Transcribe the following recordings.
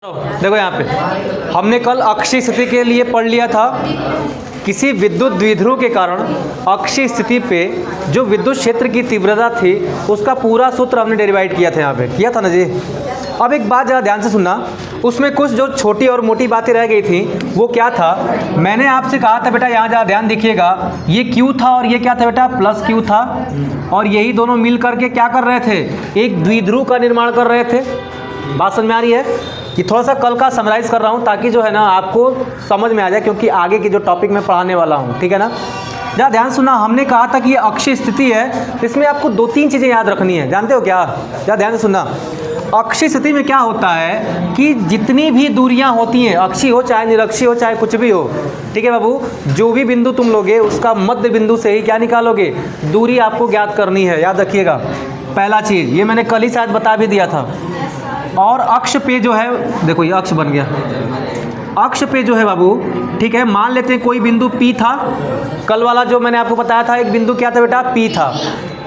देखो यहाँ पे हमने कल अक्षीय स्थिति के लिए पढ़ लिया था। किसी विद्युत द्विध्रुव के कारण अक्षीय स्थिति पे जो विद्युत क्षेत्र की तीव्रता थी उसका पूरा सूत्र हमने डेरिवाइड किया था। यहाँ पे किया था ना जी। अब एक बात ज़रा ध्यान से सुनना, उसमें कुछ जो छोटी और मोटी बातें रह गई थी वो क्या था। मैंने आपसे कहा था बेटा यहाँ ज़रा ध्यान देखिएगा, ये Q था और ये क्या था बेटा, प्लस Q था, और यही दोनों मिल करके क्या कर रहे थे, एक द्विध्रुव का निर्माण कर रहे थे। बात समझ में आ रही है? कि थोड़ा सा कल का समराइज़ कर रहा हूँ ताकि जो है ना आपको समझ में आ जाए, क्योंकि आगे की जो टॉपिक मैं पढ़ाने वाला हूँ, ठीक है ना। जरा ध्यान सुनना, हमने कहा था कि ये अक्षीय स्थिति है, इसमें आपको दो तीन चीज़ें याद रखनी है। जानते हो क्या? जरा ध्यान से सुनना। अक्षीय स्थिति में क्या होता है कि जितनी भी दूरियां होती हैं, अक्षीय हो चाहे निरक्षीय हो चाहे कुछ भी हो, ठीक है बाबू, जो भी बिंदु तुम लोगे उसका मध्य बिंदु से ही क्या निकालोगे, दूरी आपको ज्ञात करनी है। याद रखिएगा पहला चीज़, ये मैंने कल ही शायद बता भी दिया था। और अक्ष पे जो है, देखो ये अक्ष बन गया, अक्ष पे जो है बाबू, ठीक है, मान लेते हैं कोई बिंदु P था। कल वाला जो मैंने आपको बताया था एक बिंदु क्या था बेटा, P था।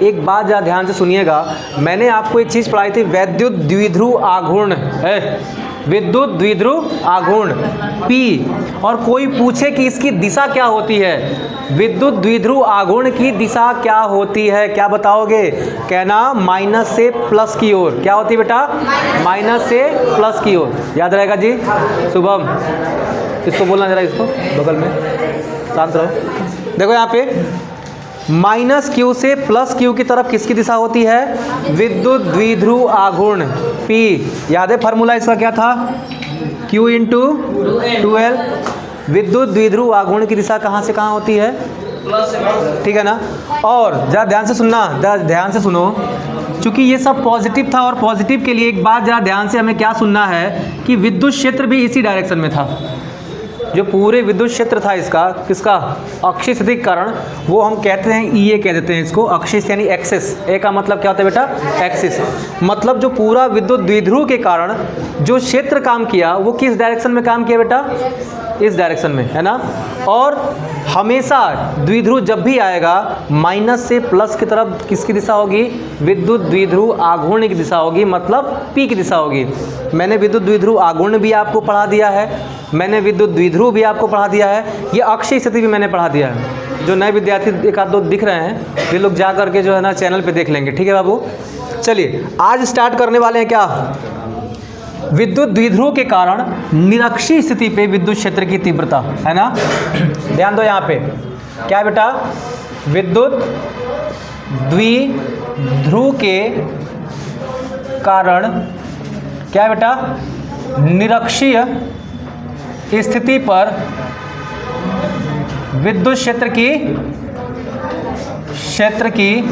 एक बात ज़रा ध्यान से सुनिएगा, मैंने आपको एक चीज़ पढ़ाई थी, वैद्युत द्विध्रुव आघूर्ण है, विद्युत द्विध्रुव आघूर्ण P, और कोई पूछे कि इसकी दिशा क्या होती है, विद्युत द्विध्रुव आघूर्ण की दिशा क्या होती है, क्या बताओगे? कहना माइनस से प्लस की ओर। क्या होती है बेटा? माइनस से प्लस की ओर। याद रहेगा जी। शुभम, इसको बोलना जरा, इसको बगल में, शांत रहो। देखो यहाँ पे माइनस Q से प्लस Q की तरफ किसकी दिशा होती है? विद्युत द्विध्रुव आघूर्ण P। याद है फार्मूला इसका क्या था? Q into 2L। विद्युत द्विध्रुव आघूर्ण की दिशा कहाँ से कहाँ होती है? ठीक है ना। और जरा ध्यान से सुनना, जरा ध्यान से सुनो, क्योंकि ये सब पॉजिटिव था, और पॉजिटिव के लिए एक बात जरा ध्यान से हमें क्या सुनना है कि विद्युत क्षेत्र भी इसी डायरेक्शन में था। जो पूरे विद्युत क्षेत्र था इसका, किसका, अक्षीय स्थिति के कारण, वो हम कहते हैं EA कह देते हैं इसको, अक्षीय यानी एक्सिस। ए का मतलब क्या होता है बेटा? एक्सिस। मतलब जो पूरा विद्युत द्विध्रुव के कारण जो क्षेत्र काम किया वो किस डायरेक्शन में काम किया बेटा? इस डायरेक्शन में, है ना। और हमेशा द्विध्रुव जब भी आएगा माइनस से प्लस की तरफ किसकी दिशा होगी? विद्युत द्विध्रुव आघूर्ण की दिशा होगी, मतलब P की दिशा होगी। मैंने विद्युत द्विध्रुव आघूर्ण भी आपको पढ़ा दिया है, मैंने विद्युत द्विध्रुव भी आपको पढ़ा दिया है, ये अक्षीय स्थिति भी मैंने पढ़ा दिया है। जो नए विद्यार्थी एक आध दो दिख रहे हैं वे लोग जा करके जो है ना चैनल पे देख लेंगे, ठीक है बाबू। चलिए आज स्टार्ट करने वाले हैं क्या, विद्युत द्विध्रुव के कारण निरक्षीय स्थिति पे विद्युत क्षेत्र की तीव्रता, है ना। ध्यान दो यहाँ पे क्या है बेटा, विद्युत द्विध्रुव के कारण क्या है बेटा, निरक्षीय स्थिति पर विद्युत क्षेत्र की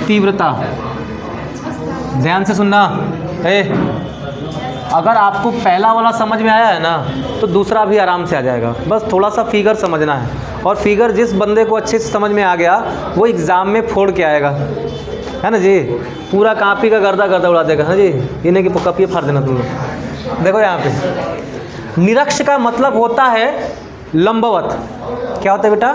तीव्रता। ध्यान से सुनना, अगर आपको पहला वाला समझ में आया है ना तो दूसरा भी आराम से आ जाएगा। बस थोड़ा सा फिगर समझना है, और फिगर जिस बंदे को अच्छे से समझ में आ गया वो एग्ज़ाम में फोड़ के आएगा, है ना जी। पूरा कापी का गर्दा उड़ा देगा, है जी। ये नहीं कि कॉपी फाड़ देना तुम लोग। देखो यहाँ पे निरक्ष का मतलब होता है लंबवत। क्या होता है बेटा?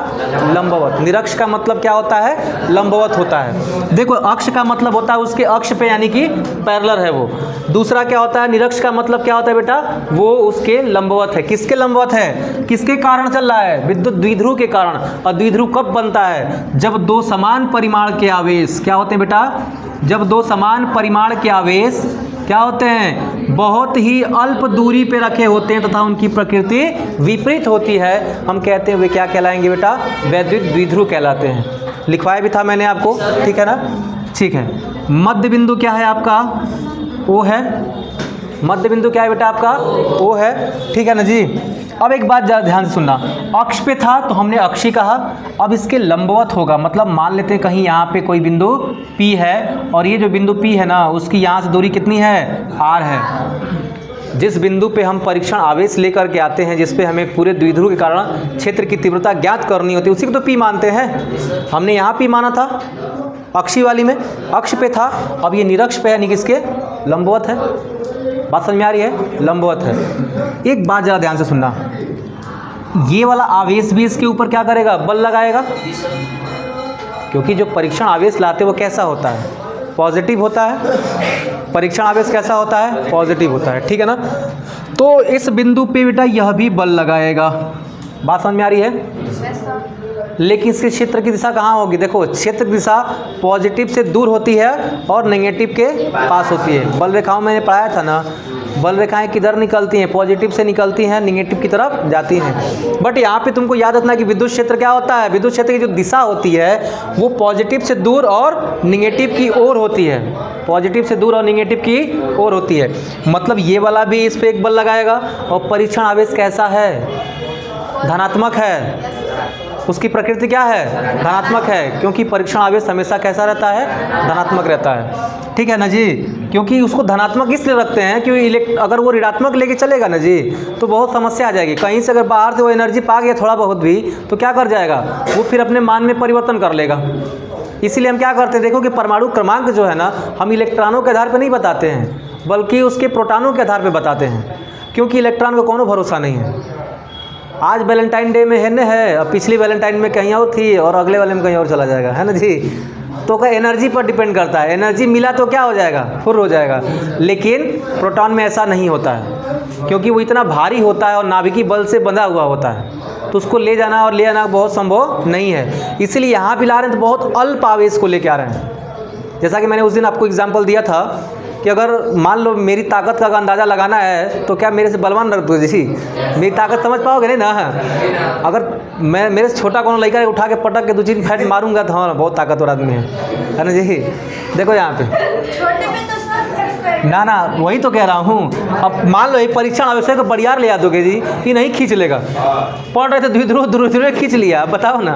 लंबवत। निरक्ष का मतलब क्या होता है? लंबवत होता है। देखो अक्ष का मतलब होता है उसके अक्ष पे, यानी कि पैरेलल है वो। दूसरा क्या होता है, निरक्ष का मतलब क्या होता है बेटा? वो उसके लंबवत है। किसके लंबवत है? किसके कारण चल रहा है? विद्युत द्विध्रुव के कारण। और द्विध्रुव कब बनता है? जब दो समान परिमाण के आवेश क्या होते हैं बेटा? जब दो समान परिमाण के आवेश क्या होते हैं? बहुत ही अल्प दूरी पे रखे होते हैं तथा उनकी प्रकृति विपरीत होती है। हम कहते हैं वे क्या कहलाएंगे बेटा? वैद्युत द्विध्रुव कहलाते हैं। लिखवाया भी था मैंने आपको, ठीक है ना। ठीक है, मध्य बिंदु क्या है आपका? O है। मध्य बिंदु क्या है बेटा आपका? O है, ठीक है ना जी। अब एक बात ध्यान से सुनना, अक्ष पे था तो हमने अक्षीय कहा, अब इसके लंबवत होगा। मतलब मान लेते हैं कहीं यहाँ पे कोई बिंदु P है, और ये जो बिंदु P है ना उसकी यहाँ से दूरी कितनी है? R है। जिस बिंदु पे हम परीक्षण आवेश लेकर के आते हैं, जिस पे हमें पूरे द्विध्रुव के कारण क्षेत्र की तीव्रता ज्ञात करनी होती है, उसी को तो P मानते हैं। हमने यहाँ P माना था अक्षीय वाली में, अक्ष पे था। अब ये निरक्ष पे यानी कि इसके लंबवत है। बात समझ में आ रही है? लंबवत है। एक बात ज़रा ध्यान से सुनना, ये वाला आवेश भी इसके ऊपर क्या करेगा? बल लगाएगा। क्योंकि जो परीक्षण आवेश लाते वो कैसा होता है? पॉजिटिव होता है, परीक्षण आवेश कैसा होता है, पॉजिटिव होता है, ठीक है ना। तो इस बिंदु पे बेटा यह भी बल लगाएगा, बात समझ में आ रही है। लेकिन इसके क्षेत्र की दिशा कहाँ होगी, देखो क्षेत्र की दिशा पॉजिटिव से दूर होती है और नेगेटिव के पास होती है। बल रेखाओं में मैंने पढ़ाया था ना, बल रेखाएं किधर निकलती हैं, पॉजिटिव से निकलती हैं, निगेटिव की तरफ जाती हैं। बट यहाँ पे तुमको याद रखना कि विद्युत क्षेत्र क्या होता है, विद्युत क्षेत्र की जो दिशा होती है वो पॉजिटिव से दूर और निगेटिव की ओर होती है, पॉजिटिव से दूर और निगेटिव की ओर होती है। मतलब ये वाला भी इस पर एक बल लगाएगा। और परीक्षण आवेश कैसा है, धनात्मक है, उसकी प्रकृति क्या है, धनात्मक है, क्योंकि परीक्षण आवेश हमेशा कैसा रहता है, धनात्मक रहता है, ठीक है ना जी। क्योंकि उसको धनात्मक इसलिए रखते हैं क्योंकि अगर वो ऋणात्मक लेके चलेगा ना जी तो बहुत समस्या आ जाएगी। कहीं से अगर बाहर से वो एनर्जी पा गया थोड़ा बहुत भी तो क्या कर जाएगा, वो फिर अपने मान में परिवर्तन कर लेगा। इसीलिए हम क्या करते हैं, देखो कि परमाणु क्रमांक जो है ना हम इलेक्ट्रॉनों के आधार पर नहीं बताते हैं बल्कि उसके प्रोटॉनों के आधार पर बताते हैं, क्योंकि इलेक्ट्रॉन का कोनो भरोसा नहीं है। आज वैलेंटाइन डे में है और पिछली वैलेंटाइन में कहीं और थी और अगले वाले में कहीं और चला जाएगा, है ना जी। तो का एनर्जी पर डिपेंड करता है, एनर्जी मिला तो क्या हो जाएगा, फुर्र हो जाएगा। लेकिन प्रोटॉन में ऐसा नहीं होता है क्योंकि वो इतना भारी होता है और नाभिकीय बल से बंधा हुआ होता है, तो उसको ले जाना और ले आना बहुत संभव नहीं है। इसलिए यहाँ भी ला रहे हैं तो बहुत अल्प आवेश को लेके आ रहे हैं। जैसा कि मैंने उस दिन आपको एग्जाम्पल दिया था कि अगर मान लो मेरी ताकत का अंदाज़ा लगाना है तो क्या मेरे से बलवान रख दो जी, मेरी ताकत समझ पाओगे नहीं ना। अगर मैं मेरे से छोटा कोनो लड़का उठा के पटक के 2-3 फैट मारूंगा तो हाँ बहुत ताकतवर आदमी है ना जी। देखो यहाँ पे ना वही तो कह रहा हूँ। अब मान लो एक परीक्षण आवश्यक बड़ियार ले आ दोगे जी, ये नहीं खींच लेगा, पढ़ रहे थे धीरे खींच लिया, बताओ ना,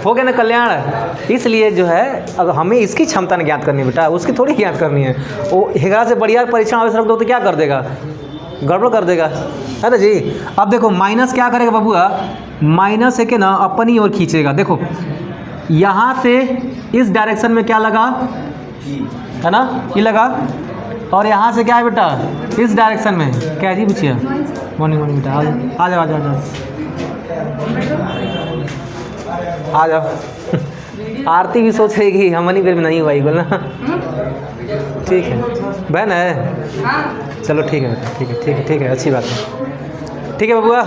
हो गया ना कल्याण। इसलिए जो है अगर हमें इसकी क्षमता नहीं ज्ञात करनी बेटा, उसकी थोड़ी ज्ञात करनी है। वो हेगड़ा से बड़ियार परीक्षण आवश्यक रख दो तो क्या कर देगा, गड़बड़ कर देगा, है ना जी। अब देखो माइनस क्या करेगा बबुआ, माइनस है कि ना अपनी ओर खींचेगा। देखो यहाँ से इस डायरेक्शन में क्या लगा, है ना, ये लगा, और यहाँ से क्या है बेटा, इस डायरेक्शन में क्या है जी पूछिए। मॉर्निंग बेटा, आ जाओ आ जाओ। आरती भी सोच रही कि हमनी फिर नहीं हुआ बोलना, ठीक है बहन है, चलो ठीक है बेटा, ठीक है अच्छी बात है, ठीक है बबुआ।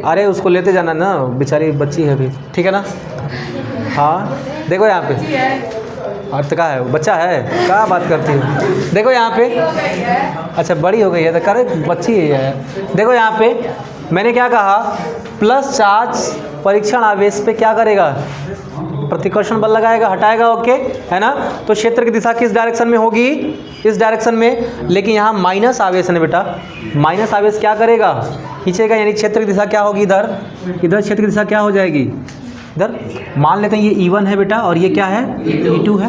अरे उसको लेते जाना ना, बेचारी बच्ची है अभी, ठीक है ना। हाँ देखो यहाँ पे अर्थ का है, बच्चा है, क्या बात करती हो। देखो यहाँ पे, अच्छा बड़ी हो गई है तो करे बच्ची है। देखो यहाँ पे मैंने क्या कहा, प्लस चार्ज परीक्षण आवेश पे क्या करेगा, प्रतिकर्षण बल लगाएगा, हटाएगा, ओके है ना। तो क्षेत्र की दिशा किस डायरेक्शन में होगी, इस डायरेक्शन में। लेकिन यहाँ माइनस आवेश है बेटा, माइनस आवेश क्या करेगा, खींचेगा, यानी क्षेत्र की दिशा क्या होगी, इधर क्षेत्र की दिशा क्या हो जाएगी, इधर। मान लेते हैं ये E1 है बेटा और ये क्या है, E2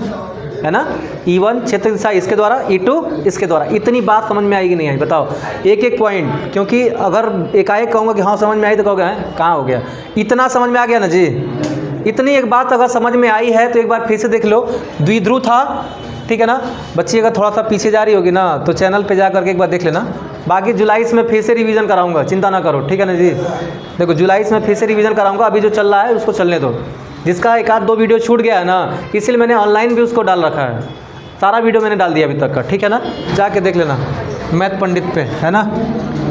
है ना। E1 क्षेत्र दिशा इसके द्वारा, E2 इसके द्वारा। इतनी बात समझ में आएगी नहीं आई, बताओ एक पॉइंट, क्योंकि अगर एकाएक कहूँगा कि हाँ समझ में आई तो कहोगे हैं कहाँ हो गया। इतना समझ में आ गया ना जी, इतनी एक बात अगर समझ में आई है तो एक बार फिर से देख लो। द्विध्रुव था, ठीक है ना। बच्ची अगर थोड़ा सा पीछे जा रही होगी ना तो चैनल पे जा करके एक बार देख लेना। बाकी जुलाई में फिर से रिवीजन कराऊंगा, चिंता ना करो, ठीक है ना जी। देखो जुलाई में फिर से रिवीजन कराऊंगा, अभी जो चल रहा है उसको चलने दो। जिसका 1-2 वीडियो छूट गया है ना, इसलिए मैंने ऑनलाइन भी उसको डाल रखा है, सारा वीडियो मैंने डाल दिया अभी तक का, ठीक है ना। जाके देख लेना मैथ पंडित पे, है ना।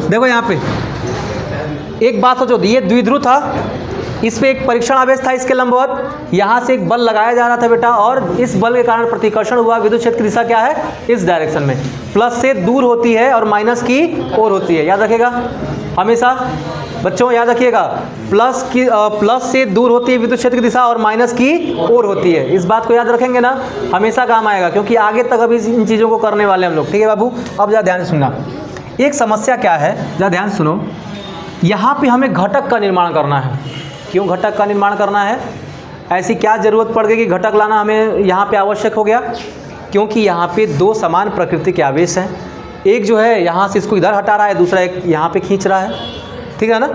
देखो यहाँ पे एक बात सोचो, ये द्विध्रुव था, इस पे एक परीक्षण आवेश था इसके लंबवत, यहाँ से एक बल लगाया जा रहा था बेटा, और इस बल के कारण प्रतिकर्षण हुआ। विद्युत क्षेत्र की दिशा क्या है, इस डायरेक्शन में, प्लस से दूर होती है और माइनस की ओर होती है, याद रखिएगा हमेशा बच्चों, याद रखिएगा। प्लस से दूर होती है विद्युत क्षेत्र की दिशा और माइनस की ओर होती है। इस बात को याद रखेंगे ना, हमेशा काम आएगा, क्योंकि आगे तक अभी इन चीज़ों को करने वाले हम लोग, ठीक है बाबू। अब ज़रा ध्यान से सुनना, एक समस्या क्या है, ज़रा ध्यान सुनो। यहाँ पे हमें घटक का निर्माण करना है। क्यों घटक का निर्माण करना है, ऐसी क्या ज़रूरत पड़ गई कि घटक लाना हमें यहाँ पे आवश्यक हो गया, क्योंकि यहाँ पे 2 समान प्रकृति के आवेश हैं। एक जो है यहाँ से इसको इधर हटा रहा है, दूसरा एक यहाँ पे खींच रहा है, ठीक है ना।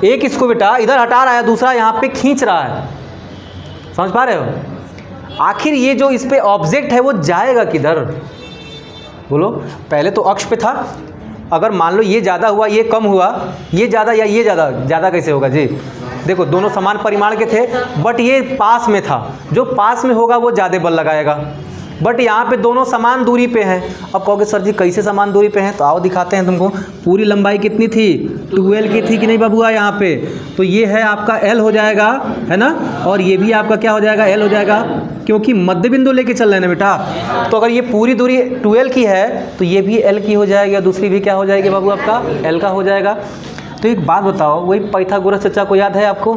एक इसको बेटा इधर हटा रहा है, दूसरा यहाँ पे खींच रहा है, समझ पा रहे हो। आखिर ये जो इस पे ऑब्जेक्ट है वो जाएगा किधर, बोलो। पहले तो अक्ष पे था, अगर मान लो ये ज़्यादा हुआ, ये कम हुआ, ये ज़्यादा या ये ज़्यादा कैसे होगा जी, देखो दोनों समान परिमाण के थे, बट ये पास में था, जो पास में होगा वो ज़्यादा बल लगाएगा, बट यहाँ पे दोनों समान दूरी पे हैं। अब कहोगे सर जी कैसे समान दूरी पे हैं, तो आओ दिखाते हैं तुमको। पूरी लंबाई कितनी थी, 12 की थी कि नहीं बाबूआ यहाँ पे, तो ये है आपका L हो जाएगा, है ना, और ये भी आपका क्या हो जाएगा, L हो जाएगा, क्योंकि मध्य बिंदु लेके चल रहे हैं ना बेटा। तो अगर ये पूरी दूरी 12 की है तो ये भी L की हो जाएगी, और दूसरी भी क्या हो जाएगी बाबू आपका L का हो जाएगा। तो एक बात बताओ, वही पाइथागोरस चर्चा को याद है आपको?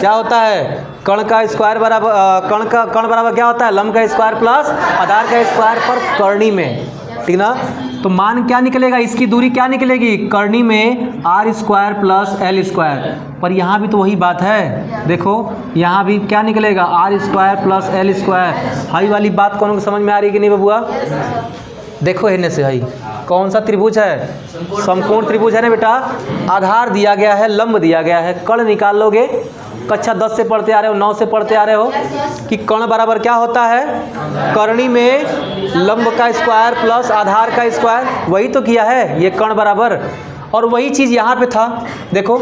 क्या होता है, कण का स्क्वायर बराबर कण बराबर क्या होता है, लंब का स्क्वायर प्लस आधार का स्क्वायर पर कर्णी में, ठीक ना। तो मान क्या निकलेगा, इसकी दूरी क्या निकलेगी, कर्णी में r square plus L square, पर यहाँ भी तो वही बात है, देखो यहाँ भी क्या निकलेगा, r square plus L square. High वाली बात कौन को समझ में आ रही है कि नहीं बबुआ? देखो हेने से हाई कौन सा त्रिभुज है, समकोण त्रिभुज है ना बेटा। आधार दिया गया है, लंब दिया गया है, कण निकाल लोगे, कक्षा 10 से पढ़ते आ रहे हो, 9 से पढ़ते आ रहे हो कि कण बराबर क्या होता है, कर्णी में लंब का स्क्वायर प्लस आधार का स्क्वायर, वही तो किया है ये कण बराबर। और वही चीज़ यहाँ पे था, देखो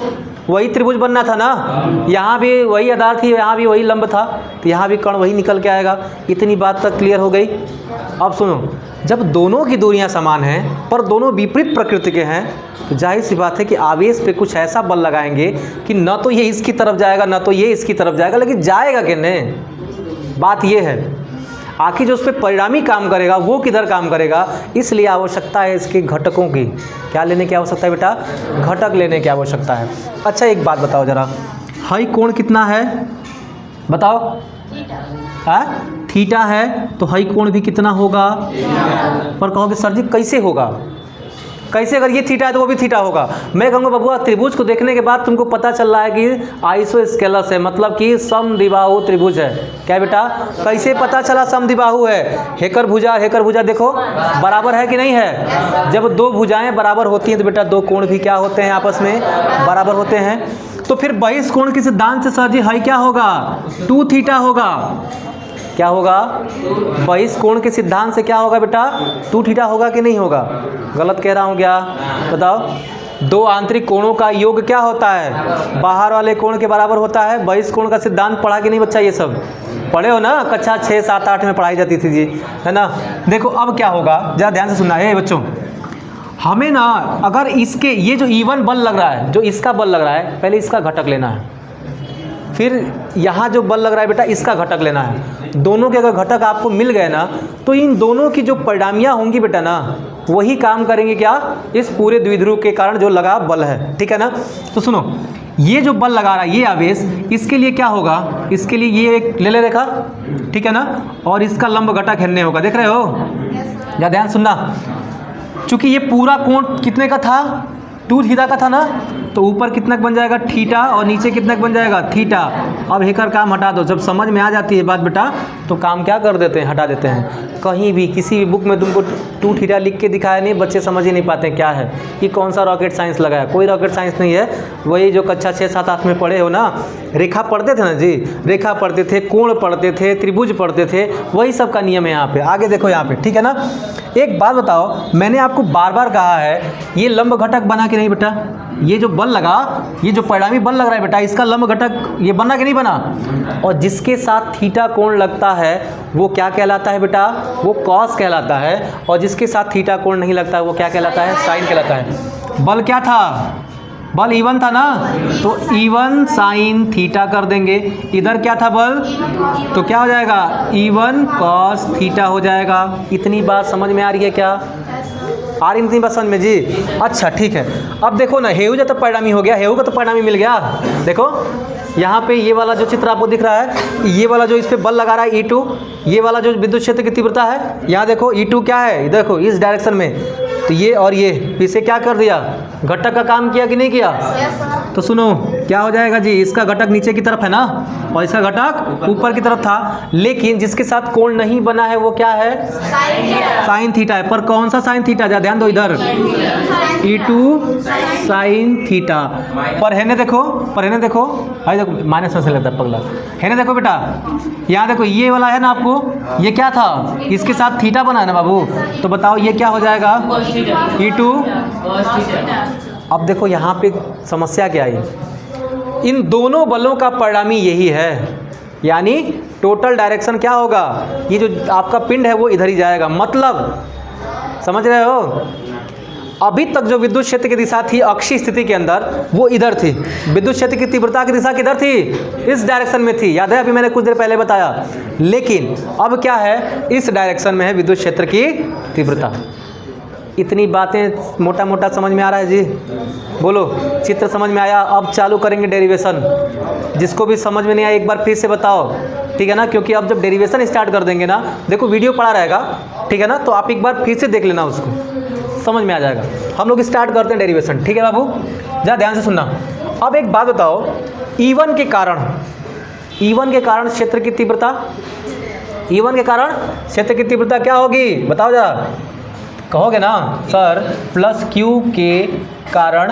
वही त्रिभुज बनना था ना, यहाँ भी वही आधार थी, यहाँ भी वही लंब था, तो यहाँ भी कण वही निकल के आएगा। इतनी बात तक क्लियर हो गई। अब सुनो, जब दोनों की दूरियां समान हैं पर दोनों विपरीत प्रकृति के हैं, तो जाहिर सी बात है कि आवेश पे कुछ ऐसा बल लगाएंगे कि न तो ये इसकी तरफ जाएगा न तो ये इसकी तरफ जाएगा, लेकिन जाएगा कि नहीं, बात ये है। आखिर जो उस पर परिणामी काम करेगा वो किधर काम करेगा, इसलिए आवश्यकता है इसके घटकों की। क्या लेने की आवश्यकता है बेटा, घटक लेने की आवश्यकता है। अच्छा एक बात बताओ जरा, हाई कोण कितना है बताओ, थीटा है, तो हाई कोण भी कितना होगा। पर कहोगे सर जी कैसे होगा, कैसे, अगर ये थीटा है तो वो भी थीटा होगा। मैं कहूँगा बबुआ त्रिभुज को देखने के बाद तुमको पता चल रहा है कि आइसोस्केलस है, मतलब कि समद्विबाहु त्रिभुज है। क्या बेटा, कैसे पता चला समद्विबाहु है, हेकर भुजा देखो बराबर है कि नहीं है। जब दो भुजाएं बराबर होती हैं तो बेटा दो कोण भी क्या होते हैं, आपस में बराबर होते हैं। तो फिर बहिष्कोण के सिद्धांत से सर जी हाई क्या होगा, 2 थीटा होगा। क्या होगा, बहिष्कोण के सिद्धांत से क्या होगा बेटा, 2 थीटा होगा कि नहीं होगा। गलत कह रहा हूँ क्या, बताओ। दो आंतरिक कोणों का योग क्या होता है, बाहर वाले कोण के बराबर होता है। बहिष्कोण का सिद्धांत पढ़ा कि नहीं बच्चा, ये सब पढ़े हो ना, कक्षा 6, 7, 8 में पढ़ाई जाती थी जी, है ना। देखो अब क्या होगा, जरा ध्यान से सुनना है बच्चों। हमें ना अगर इसके ये जो E1 बल लग रहा है, जो इसका बल लग रहा है, पहले इसका घटक लेना है, फिर यहाँ जो बल लग रहा है बेटा इसका घटक लेना है। दोनों के अगर घटक आपको मिल गए ना, तो इन दोनों की जो परिणामियाँ होंगी बेटा ना, वही काम करेंगे क्या, इस पूरे द्विध्रुव के कारण जो लगा बल है, ठीक है ना। तो सुनो, ये जो बल लगा रहा है ये आवेश, इसके लिए क्या होगा, इसके लिए ये एक ले रेखा, ठीक है ना, और इसका लंब घटक हेन्ने होगा, देख रहे हो, या ध्यान सुनना। चूँकि ये पूरा कोण कितने का था, 2 थीटा का था ना, तो ऊपर कितना बन जाएगा थीटा, और नीचे कितना बन जाएगा थीटा। अब हेकर काम हटा दो, जब समझ में आ जाती है बात बेटा तो काम क्या कर देते हैं, हटा देते हैं। कहीं भी किसी भी बुक में तुमको 2 थीटा लिख के दिखाया नहीं, बच्चे समझ ही नहीं पाते क्या है, कि कौन सा रॉकेट साइंस लगाया। कोई रॉकेट साइंस नहीं है, वही जो कक्षा 6, 7, 8 में पढ़े हो ना, रेखा पढ़ते थे ना जी, रेखा पढ़ते थे, कोण पढ़ते थे, त्रिभुज पढ़ते थे, वही सब का नियम है यहाँ पे। आगे देखो यहाँ पे, ठीक है ना। एक बात बताओ, मैंने आपको बार बार कहा है, ये लंब घटक बना कि नहीं बेटा, ये जो बल लगा, ये जो परिणामी बल लग रहा है बेटा, इसका लंब घटक ये बना कि नहीं बना। और जिसके साथ थीटा कोण लगता है वो क्या कहलाता है बेटा, वो कॉस कहलाता है। और जिसके साथ थीटा कोण नहीं लगता है वो क्या कहलाता है, साइन कहलाता है। बल क्या था, बल E1 था ना, तो E1 साइन थीटा कर देंगे। इधर क्या था बल, तो क्या हो जाएगा, E1 कॉस थीटा हो जाएगा। इतनी बात समझ में आ रही है क्या, आ रही इतनी बात समझ में जी। अच्छा ठीक है, अब देखो ना, हेयू जो तो परिणामी हो गया, हेयू का तो परिणामी मिल गया। देखो यहाँ पे ये वाला जो चित्र आपको दिख रहा है, ये वाला जो इस पे बल लगा रहा है E2, ये वाला जो विद्युत क्षेत्र की तीव्रता है, यहाँ देखो E2 क्या है, देखो इस डायरेक्शन में, तो ये और ये इसे क्या कर दिया, घटक का काम किया कि नहीं किया। तो सुनो क्या हो जाएगा जी, इसका घटक नीचे की तरफ है ना, और इसका घटक ऊपर की तरफ था, लेकिन जिसके साथ कोण नहीं बना है वो क्या है, साइन थीटा है। पर कौन सा साइन थीटा, जा ध्यान दो इधर, E2 साइन थीटा। पर है ना देखो, पर है ना देखो, अरे देखो माइनस में से लगता है पगला, है ना देखो बेटा, यहाँ देखो ये वाला है ना आपको, ये क्या था, इसके साथ थीटा बना है ना बाबू, तो बताओ ये क्या हो जाएगा, E2। अब देखो यहाँ पे समस्या क्या आई, इन दोनों बलों का परिणामी यही है, यानी टोटल डायरेक्शन क्या होगा, ये जो आपका पिंड है वो इधर ही जाएगा। मतलब समझ रहे हो, अभी तक जो विद्युत क्षेत्र की दिशा थी अक्षीय स्थिति के अंदर वो इधर थी, विद्युत क्षेत्र की तीव्रता की दिशा किधर थी, इस डायरेक्शन में थी, याद है अभी मैंने कुछ देर पहले बताया। लेकिन अब क्या है, इस डायरेक्शन में है विद्युत क्षेत्र की तीव्रता। इतनी बातें मोटा मोटा समझ में आ रहा है जी, बोलो चित्र समझ में आया। अब चालू करेंगे डेरिवेशन, जिसको भी समझ में नहीं आया एक बार फिर से बताओ, ठीक है ना, क्योंकि अब जब डेरिवेशन स्टार्ट कर देंगे ना, देखो वीडियो पड़ा रहेगा, ठीक है ना, तो आप एक बार फिर से देख लेना, उसको समझ में आ जाएगा। हम लोग स्टार्ट करते हैं डेरिवेशन, ठीक है बाबू, जरा ध्यान से सुनना। अब एक बात बताओ, E1 के कारण क्षेत्र की तीव्रता, E1 के कारण क्षेत्र की तीव्रता क्या होगी, बताओ जरा, कहोगे ना सर प्लस Q के कारण,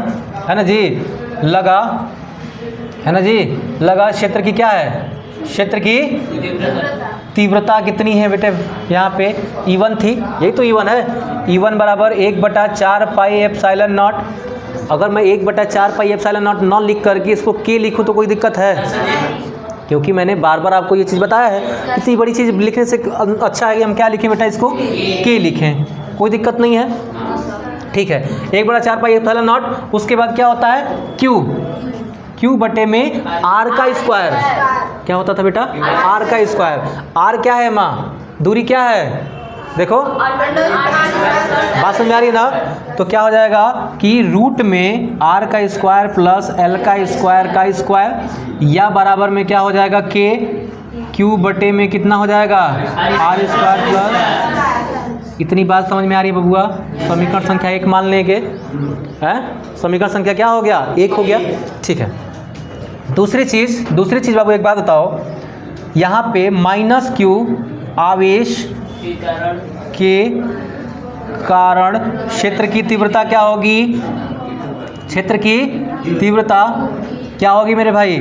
है ना जी, लगा, है ना जी, लगा क्षेत्र की क्या है, क्षेत्र की तीव्रता कितनी है बेटे, यहाँ पे E1 थी, यही तो E1 है, E1 बराबर 1/4 पाई एप्सिलॉन नॉट। अगर मैं 1/4 पाई एप्सिलॉन नॉट न लिख करके इसको K लिखूँ तो कोई दिक्कत है, क्योंकि मैंने बार बार आपको ये चीज़ बताया है, इतनी बड़ी चीज़ लिखने से अच्छा है कि हम क्या लिखें बेटा, इसको K लिखें, कोई दिक्कत नहीं है, ठीक है। 1/4 पाई एप्सिलॉन नॉट, उसके बाद क्या होता है Q बटे में R का स्क्वायर, क्या होता था बेटा, R का स्क्वायर। R क्या है माँ, दूरी क्या है, देखो बात समझ में आ रही है ना, तो क्या हो जाएगा कि रूट में R का स्क्वायर प्लस L का स्क्वायर या बराबर में क्या हो जाएगा Q बटे में कितना हो जाएगा R स्क्वायर प्लस, इतनी बात समझ में आ रही है बबुआ। समीकरण संख्या 1 मान लेंगे, हैं, समीकरण संख्या क्या हो गया, 1 हो गया, ठीक है। दूसरी चीज़ बाबू एक बात बताओ, यहाँ पे -Q आवेश के कारण क्षेत्र की तीव्रता क्या होगी, क्षेत्र की तीव्रता क्या होगी मेरे भाई,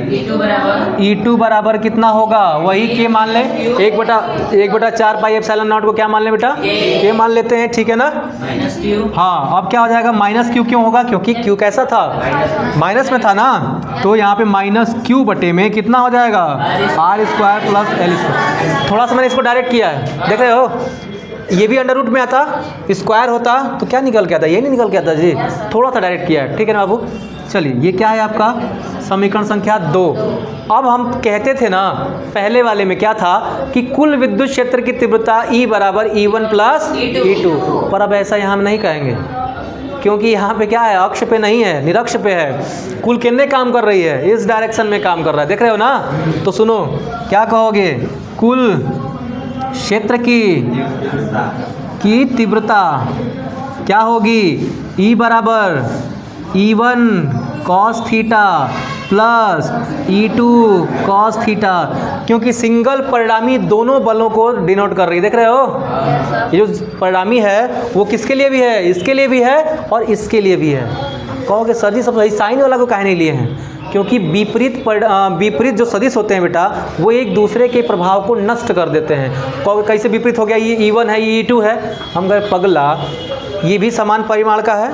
E2 बराबर कितना होगा, वही K मान ले, 1/4 पाई एप्सिलॉन नॉट को क्या मान ले बेटा, K मान लेते हैं, ठीक है ना। हाँ, अब क्या हो जाएगा, -Q क्यों होगा, क्योंकि Q कैसा था, माइनस में था ना, तो यहाँ पे -Q बटे में कितना हो जाएगा R square plus L square. थोड़ा सा मैंने इसको डायरेक्ट किया है, देख रहे हो, ये भी अंडर रूट में आता, स्क्वायर होता तो क्या निकल के आता, ये नहीं निकल के आता जी, थोड़ा सा डायरेक्ट किया है, ठीक है ना बाबू। चलिए, ये क्या है आपका समीकरण संख्या 2। अब हम कहते थे ना पहले वाले में क्या था कि कुल विद्युत क्षेत्र की तीव्रता E बराबर E1 प्लस E2, पर अब ऐसा यहाँ हम नहीं कहेंगे, क्योंकि यहाँ पे क्या है, अक्ष पे नहीं है, निरक्ष पे है, कुल कितने काम कर रही है, इस डायरेक्शन में काम कर रहा है, देख रहे हो ना। तो सुनो क्या कहोगे, कुल क्षेत्र की तीव्रता क्या होगी, E बराबर E1 cos theta plus E2 cos theta, क्योंकि सिंगल परिणामी दोनों बलों को डिनोट कर रही है, देख रहे हो, ये जो परिणामी है वो किसके लिए भी है, इसके लिए भी है और इसके लिए भी है। कहोगे सर जी सब सही, साइन वाला को काहे नहीं लिए हैं, क्योंकि विपरीत जो सदिश होते हैं बेटा वो एक दूसरे के प्रभाव को नष्ट कर देते हैं। कहोगे कैसे विपरीत हो गया, ये E1 है ये E2 है, हम कहे पगला, ये भी समान परिमाण का है,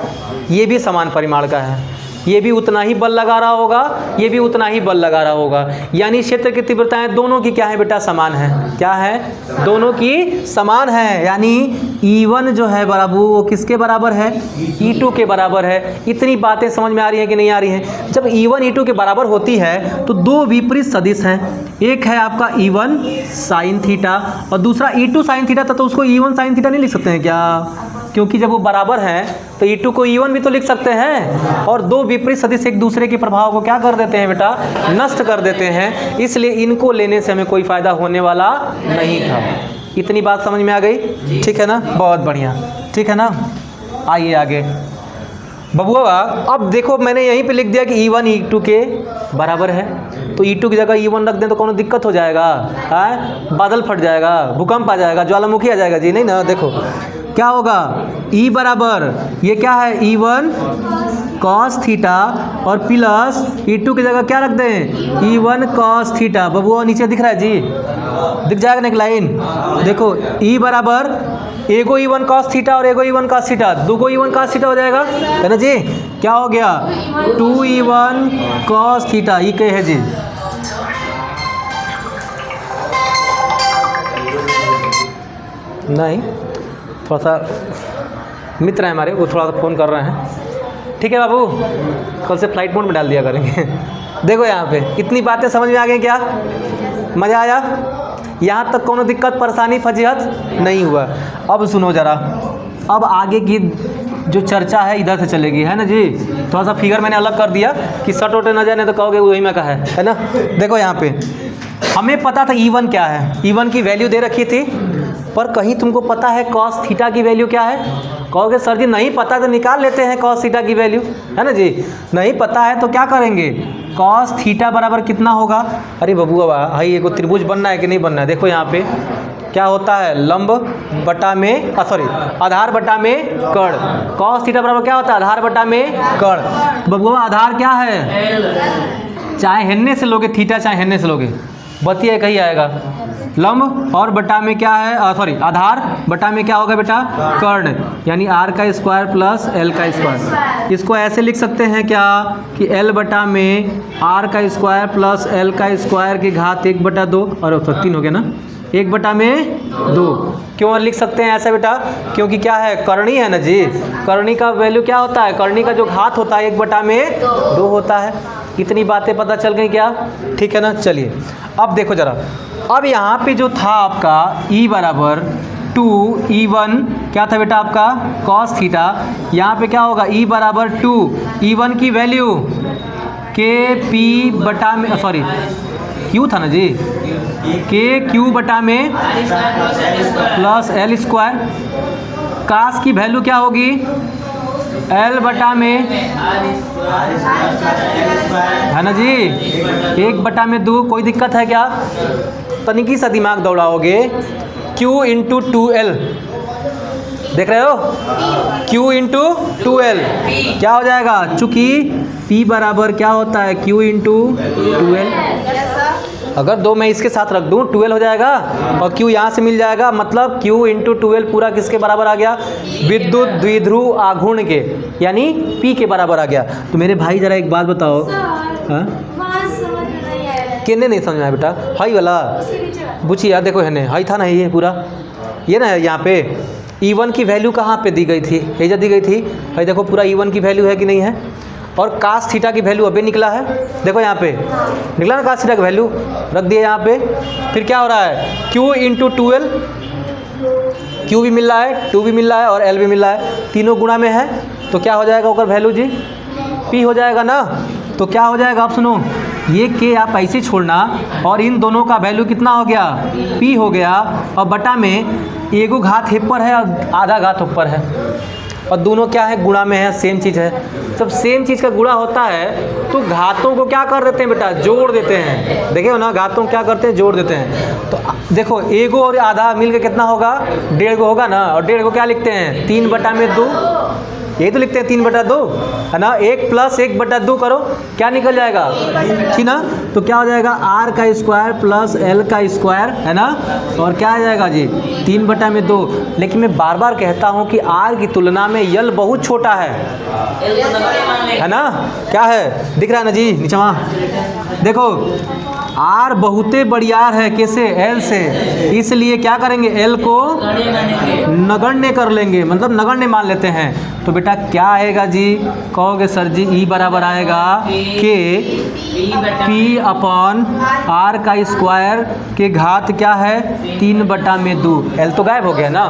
ये भी समान परिमाण का है, ये भी उतना ही बल लगा रहा होगा, ये भी उतना ही बल लगा रहा होगा, यानी क्षेत्र की तीव्रताएं दोनों की क्या है बेटा, समान है, क्या है, दोनों की समान है, यानी E1 जो है बराबर वो किसके बराबर है, E2 के बराबर है। इतनी बातें समझ में आ रही हैं कि नहीं आ रही हैं। जब E1 E2 के बराबर होती है तो दो विपरीत सदिश हैं, एक है आपका E1 साइन थीटा और दूसरा E2 साइन थीटा था, तो उसको E1 साइन थीटा नहीं लिख सकते हैं क्या, क्योंकि जब वो बराबर हैं तो E2 को E1 भी तो लिख सकते हैं, और दो विपरीत सदिश एक दूसरे के प्रभाव को क्या कर देते हैं बेटा, नष्ट कर देते हैं, इसलिए इनको लेने से हमें कोई फ़ायदा होने वाला नहीं था। इतनी बात समझ में आ गई, ठीक है ना, बहुत बढ़िया, ठीक है ना। आइए आगे बबुआ, अब देखो मैंने यहीं पे लिख दिया कि E1 E2 के बराबर है, तो E2 की जगह E1 रख दें तो कौन दिक्कत हो जाएगा, बादल फट जाएगा, भूकंप आ जाएगा, ज्वालामुखी आ जाएगा जी, नहीं ना। देखो क्या होगा, E बराबर ये क्या है E1 cos थीटा और प्लस E2 की जगह क्या रख दें E1 cos थीटा। बबुआ नीचे दिख रहा है जी, दिख जाएगा ना एक लाइन, देखो E बराबर एगो ई वन कॉस थीटा और एगो ई वन कॉस थीटा, दूगो ई वन कॉस थीटा हो जाएगा, है ना जी। क्या हो गया, 2e1 कॉस थीटा, ये क्या है जी। नहीं, थोड़ा सा मित्र हैं हमारे, वो थोड़ा सा फ़ोन कर रहे हैं। ठीक है बाबू, कल से फ्लाइट मोड में डाल दिया करेंगे। देखो यहाँ पे इतनी बातें समझ में आ गई क्या, मज़ा आया, यहाँ तक कोनो दिक्कत परेशानी फजीहत नहीं हुआ। अब सुनो ज़रा, अब आगे की जो चर्चा है इधर से चलेगी, है ना जी। थोड़ा सा फिगर मैंने अलग कर दिया कि सट वोटे न जाने तो कहोगे वही में का है ना। देखो यहाँ पे हमें पता था E1 क्या है, E1 की वैल्यू दे रखी थी, पर कहीं तुमको पता है कॉस थीटा की वैल्यू क्या है। कहोगे सर जी नहीं पता तो निकाल लेते हैं कॉस थीटा की वैल्यू, है ना जी। नहीं पता है तो क्या करेंगे, कॉस थीटा बराबर कितना होगा। अरे बबुआ भाई ये को त्रिभुज बनना है कि नहीं बनना है। देखो यहाँ पे क्या होता है, लंब बटा में आधार बटा में कर्ण। कॉस थीटा बराबर क्या होता है, आधार बटा में कर्ण। बबुआ आधार क्या है, चाहे हेन्ने से लोगे थीटा चाहे हेन्ने से लोगे बतिया कहीं आएगा। लंब और बटा में क्या है, आधार बटा में क्या होगा बेटा, कर्ण, यानी r का स्क्वायर प्लस l का स्क्वायर। इसको ऐसे लिख सकते हैं क्या कि l बटा में r का स्क्वायर प्लस l का स्क्वायर की घात 1/2 और 3 हो गया ना, 1/2। क्यों लिख सकते हैं ऐसा बेटा, क्योंकि क्या है, कर्णी है ना जी। कर्णी का वैल्यू क्या होता है, कर्णी का जो घात होता है 1/2 होता है। इतनी बातें पता चल गई क्या, ठीक है ना। चलिए अब देखो ज़रा, अब यहाँ पे जो था आपका E बराबर 2E1 क्या था बेटा आपका कॉस थीटा, यहाँ पे क्या होगा E बराबर 2, E1 की वैल्यू KP बटा में Q था ना जी, KQ बटा में प्लस L स्क्वायर। कास की वैल्यू क्या होगी, L बटा में, है ना जी, 1/2। कोई दिक्कत है क्या, तनिकी सा दिमाग दौड़ाओगे, Q इंटू 2L, देख रहे हो, Q इंटू 2L क्या हो जाएगा, चूँकि P बराबर क्या होता है Q इंटू 2L। अगर 2 मैं इसके साथ रख दूँ 2L हो जाएगा और Q यहाँ से मिल जाएगा, मतलब Q इंटू 2L पूरा किसके बराबर आ गया, विद्युत द्विध्रुव आघूर्ण के, यानी P के बराबर आ गया। तो मेरे भाई ज़रा एक बात बताओ, किन्ने नहीं समझ में आया बेटा, हाई वाला बुझिया देखो है हाई था ना, ये पूरा ये ना है। यहाँ पे E1 की वैल्यू कहाँ पे दी गई थी, एजा दी गई थी भाई। देखो पूरा E1 की वैल्यू है कि नहीं है, और कास थीटा की वैल्यू अभी निकला है, देखो यहाँ पे निकला ना कास थीटा की वैल्यू, रख दिया यहाँ पे। फिर क्या हो रहा है, Q इंटू 2L, Q भी मिल रहा है, 2 भी मिल रहा है और L भी मिल रहा है, तीनों गुणा में है, तो क्या हो जाएगा ओकर वैल्यू जी, P हो जाएगा ना। तो क्या हो जाएगा, आप सुनो, ये के आप ऐसे छोड़ना और इन दोनों का वैल्यू कितना हो गया, P हो गया, और बटा में एगो घात ऊपर है और आधा घात ऊपर है, और दोनों क्या है, गुणा में है, सेम चीज़ है। जब सेम चीज़ का गुणा होता है तो घातों को क्या कर देते हैं बेटा, जोड़ देते हैं। देखिए ना, घातों को क्या करते हैं, जोड़ देते हैं। तो देखो एगो और आधा मिल के कितना होगा, 1.5 होगा ना, और 1.5 को क्या लिखते हैं, 3/2, यही तो लिखते हैं 3/2, है ना। 1 + 1/2 करो, क्या निकल जाएगा, ठीक ना। तो क्या हो जाएगा, r का स्क्वायर प्लस l का स्क्वायर, है ना, और क्या आ जाएगा जी, 3/2। लेकिन मैं बार बार कहता हूँ कि r की तुलना में l बहुत छोटा है ना। क्या है, दिख रहा है ना जी नीचे वहाँ, देखो R बहुते बड़ियार है, कैसे, L से, इसलिए क्या करेंगे, L को नगण्य कर लेंगे, मतलब नगण्य मान लेते हैं। तो बेटा क्या आएगा जी, कहोगे सर जी E बराबर आएगा K P/r का स्क्वायर के घात क्या है, 3/2। L तो गायब हो गया ना,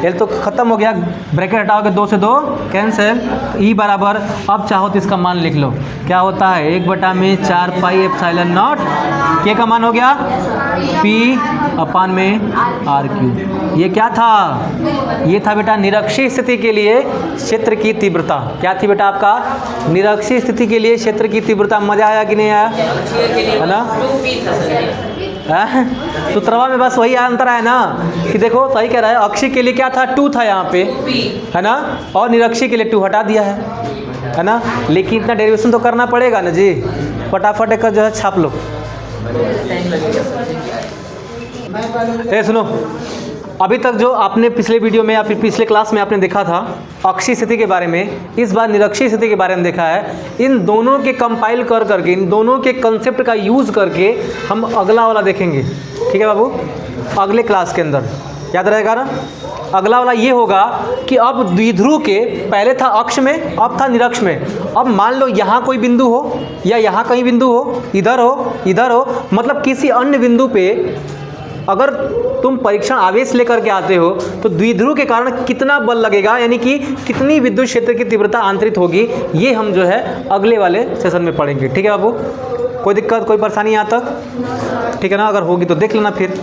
L तो ख़त्म हो गया, ब्रैकेट हटाओगे 2 से 2 कैंसिल। E बराबर, अब चाहो तो इसका मान लिख लो, क्या होता है, 1/4 पाई एप्सिलॉन नॉट, के का मान हो गया P/r3। ये क्या था, ये था बेटा निरक्षीय स्थिति के लिए क्षेत्र की तीव्रता। क्या थी बेटा आपका, निरक्षीय स्थिति के लिए क्षेत्र की तीव्रता। मजा आया कि नहीं आया, है ना। सूत्रवा में बस वही अंतर है ना, कि देखो सही कह रहा है, अक्षीय के लिए क्या था, 2 था यहाँ पे, है ना, और निरक्षीय के लिए 2 हटा दिया है ना। लेकिन इतना डेरिवेशन तो करना पड़ेगा ना जी, फटाफट एक जो है छाप लो। ए सुनो, अभी तक जो आपने पिछले वीडियो में या फिर पिछले क्लास में आपने देखा था अक्षीय स्थिति के बारे में, इस बार निरक्षीय स्थिति के बारे में देखा है। इन दोनों के कंपाइल कर करके, इन दोनों के कंसेप्ट का यूज़ करके हम अगला वाला देखेंगे। ठीक है बाबू, अगले क्लास के अंदर याद रहेगा ना। अगला वाला ये होगा कि अब द्विध्रुव के पहले था अक्ष में, अब था निरक्ष में। अब मान लो यहाँ कोई बिंदु हो या यहाँ कहीं बिंदु हो, इधर हो, मतलब किसी अन्य बिंदु पे अगर तुम परीक्षण आवेश लेकर के आते हो तो द्विध्रुव के कारण कितना बल लगेगा, यानी कि कितनी विद्युत क्षेत्र की तीव्रता आंतरित होगी, ये हम जो है अगले वाले सेशन में पढ़ेंगे। ठीक है बाबू, कोई दिक्कत कोई परेशानी यहाँ तक? ठीक है ना, अगर होगी तो देख लेना फिर।